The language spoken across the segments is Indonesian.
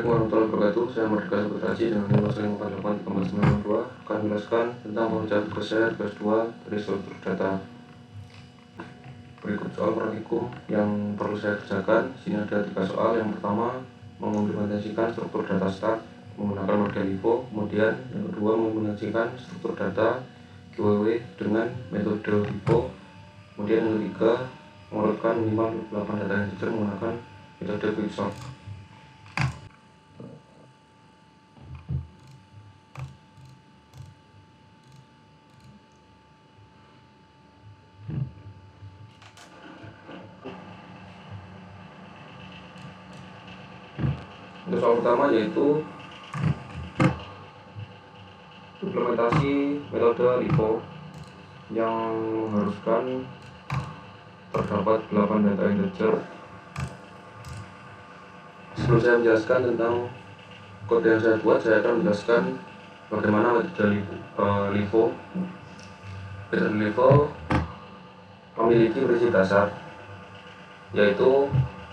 Assalamualaikum warahmatullahi wabarakatuh. Saya Merdeka Saputraji dengan nomor 548 akan menjelaskan tentang pengerjaan tugas saya tugas 2 dari struktur data. Berikut soal praktikum yang perlu saya kerjakan. Di sini ada 3 soal. Yang pertama, mengimplementasikan struktur data start menggunakan model LIFO. Kemudian yang kedua, mengimplementasikan struktur data GWW dengan metode LIFO. Kemudian yang ketiga, mengurutkan minimal 8 data integer menggunakan metode quicksort. Untuk soal pertama yaitu implementasi metode LIFO yang mengharuskan terdapat 8 data integer. Sebelum saya menjelaskan tentang kode yang saya buat, saya akan menjelaskan bagaimana metode LIFO. Metode LIFO memiliki prinsip dasar, yaitu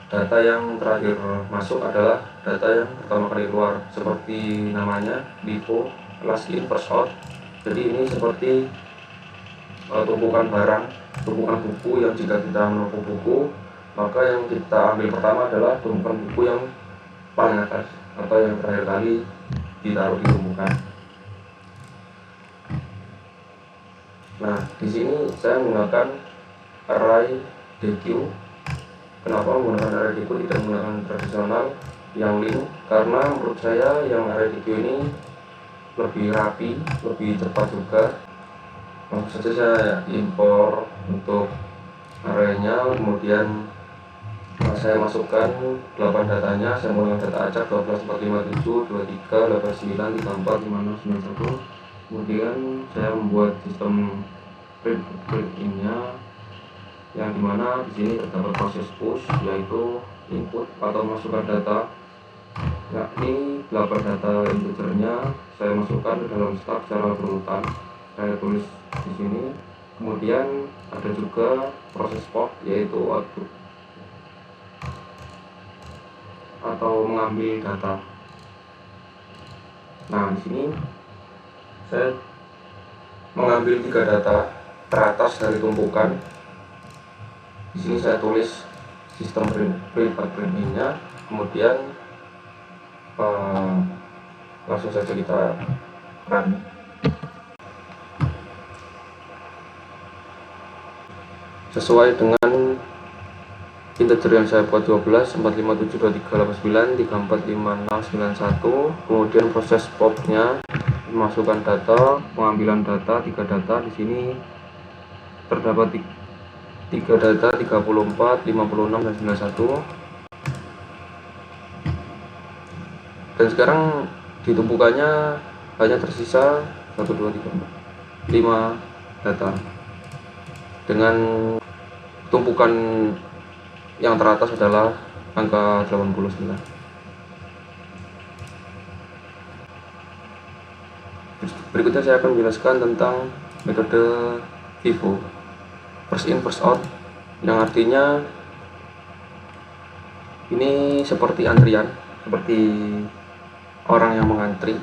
data yang terakhir masuk adalah data yang pertama kali keluar, seperti namanya LIFO, last in first out. Jadi ini seperti tumpukan barang, tumpukan buku, yang jika kita menumpuk buku, maka yang kita ambil pertama adalah tumpukan buku yang paling atas atau yang terakhir kali ditaruh di tumpukan. Nah, di sini saya menggunakan array DQ. Kenapa menggunakan array DQ tidak menggunakan tradisional yang link? Karena menurut saya yang array DQ ini lebih rapi, lebih cepat juga. Langsung saja saya impor untuk arraynya, kemudian saya masukkan 8 datanya. Saya menggunakan data acak 12, 4, 5, 7, 23, 89, 34, 56, 91. Kemudian saya membuat sistem print-in-nya, yang dimana di sini terdapat proses push, yaitu input atau masukkan data, yakni 8 data integernya saya masukkan ke dalam stack secara berurutan. Saya tulis di sini. Kemudian ada juga proses pop, yaitu output atau mengambil data. Nah, di sini saya mengambil 3 data teratas dari tumpukan. Di sini saya tulis sistem print-in-nya, kemudian langsung saja kita run. Sesuai dengan integer yang saya buat 12, 457, 23, 89, 34, 56, 91. Kemudian proses popnya, memasukkan data, pengambilan data, 3 data. Di sini terdapat 3 data, 34, 56, dan 91. Dan sekarang ditumpukannya hanya tersisa 1, 2, 3, 4, 5 data. Dengan tumpukan yang teratas adalah angka 89. Berikutnya saya akan menjelaskan tentang metode FIFO, first in first out, yang artinya ini seperti antrian, seperti orang yang mengantri,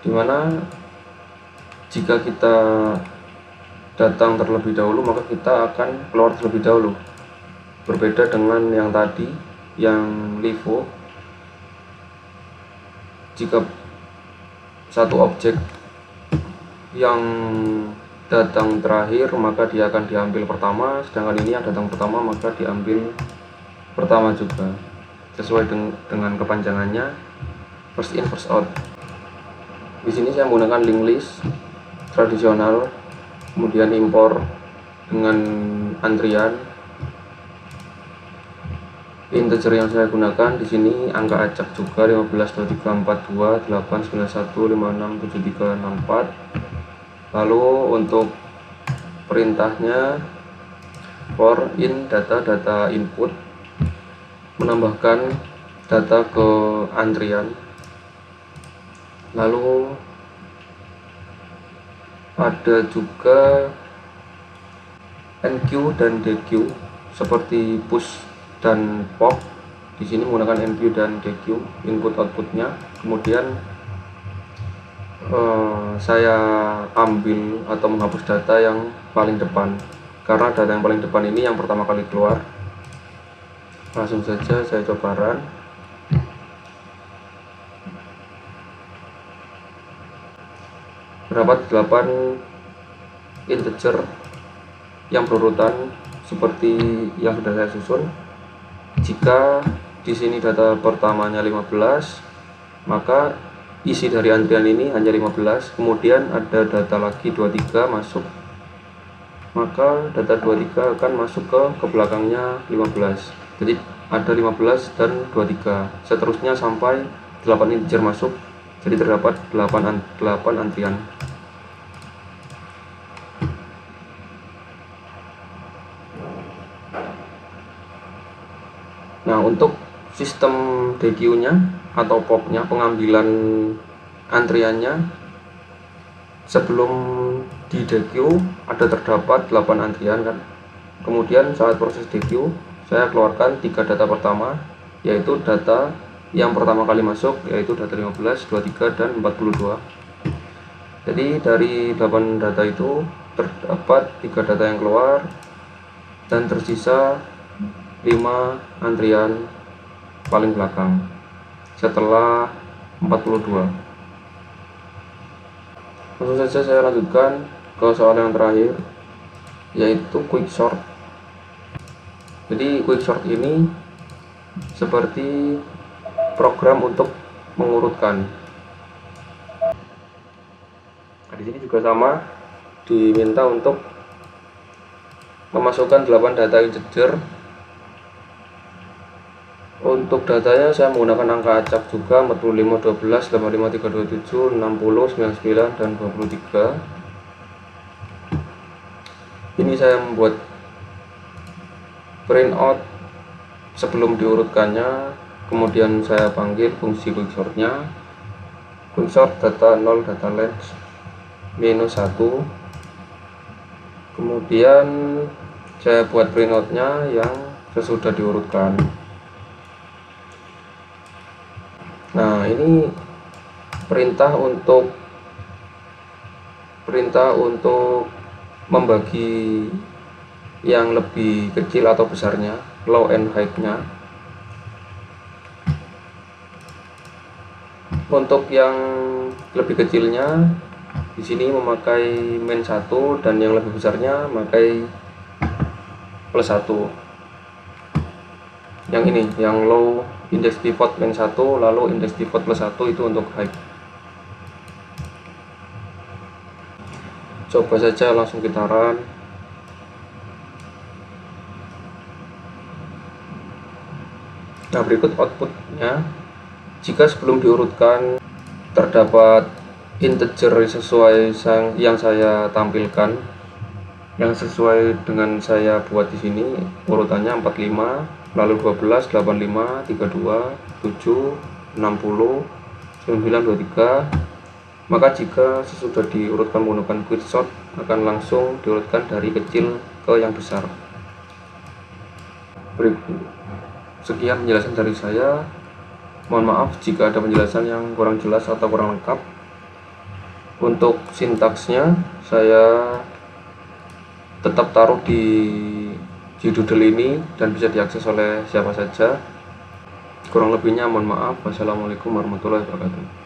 dimana jika kita datang terlebih dahulu maka kita akan keluar terlebih dahulu. Berbeda dengan yang tadi, yang LIFO, jika satu objek yang datang terakhir maka dia akan diambil pertama, sedangkan ini yang datang pertama maka diambil pertama juga, sesuai dengan kepanjangannya first in first out. Di sini saya menggunakan linked list tradisional, kemudian impor dengan antrian. Integer yang saya gunakan di sini angka acak juga, 15, 23, 42, 8, 91, 56, 73, 64. Lalu untuk perintahnya for in data input, menambahkan data ke antrian. Lalu ada juga NQ dan DQ seperti push dan pop. Di sini menggunakan NQ dan DQ input outputnya. Kemudian saya ambil atau menghapus data yang paling depan, karena data yang paling depan ini yang pertama kali keluar. Langsung saja saya coba run. Terdapat 8 integer yang berurutan seperti yang sudah saya susun. Jika di sini data pertamanya 15, maka isi dari antrian ini hanya 15. Kemudian ada data lagi 23 masuk, maka data 23 akan masuk ke belakangnya 15. Jadi ada 15 dan 23, seterusnya sampai 8 integer masuk. Jadi terdapat 8 antrian. Nah, untuk sistem DQ-nya atau POP-nya, pengambilan antriannya, sebelum di DQ ada terdapat 8 antrian kan. Kemudian saat proses DQ saya keluarkan 3 data pertama, yaitu data yang pertama kali masuk, yaitu data 15, 23, dan 42. Jadi dari 8 data itu terdapat 3 data yang keluar dan tersisa 5 antrian paling belakang setelah 42. Langsung saja saya lanjutkan ke soal yang terakhir, yaitu quicksort. Jadi quicksort ini seperti program untuk mengurutkan. Nah, di sini juga sama, diminta untuk memasukkan 8 data integer. Untuk datanya saya menggunakan angka acak juga, 45, 12, 85, 327, 60, 99, dan 23. Ini saya membuat printout sebelum diurutkannya. Kemudian saya panggil fungsi quicksortnya, quicksort data 0 data length -1. Kemudian saya buat printoutnya yang sesudah diurutkan. Nah, ini perintah untuk membagi yang lebih kecil atau besarnya, low and high-nya. Untuk yang lebih kecilnya di sini memakai -1, dan yang lebih besarnya memakai +1. Yang ini, yang low index default -1, lalu index default +1 itu untuk high. Coba saja langsung kita run. Nah, berikut outputnya. Jika sebelum diurutkan terdapat integer sesuai yang saya tampilkan, yang sesuai dengan saya buat di sini, urutannya 45, lalu 12, 85, 32, 7, 60, 9, 23. Maka jika sesudah diurutkan menggunakan quicksort, akan langsung diurutkan dari kecil ke yang besar. Sekian penjelasan dari saya. Mohon maaf jika ada penjelasan yang kurang jelas atau kurang lengkap. Untuk sintaksnya saya tetap taruh di Gdoodle ini dan bisa diakses oleh siapa saja. Kurang lebihnya mohon maaf. Wassalamualaikum warahmatullahi wabarakatuh.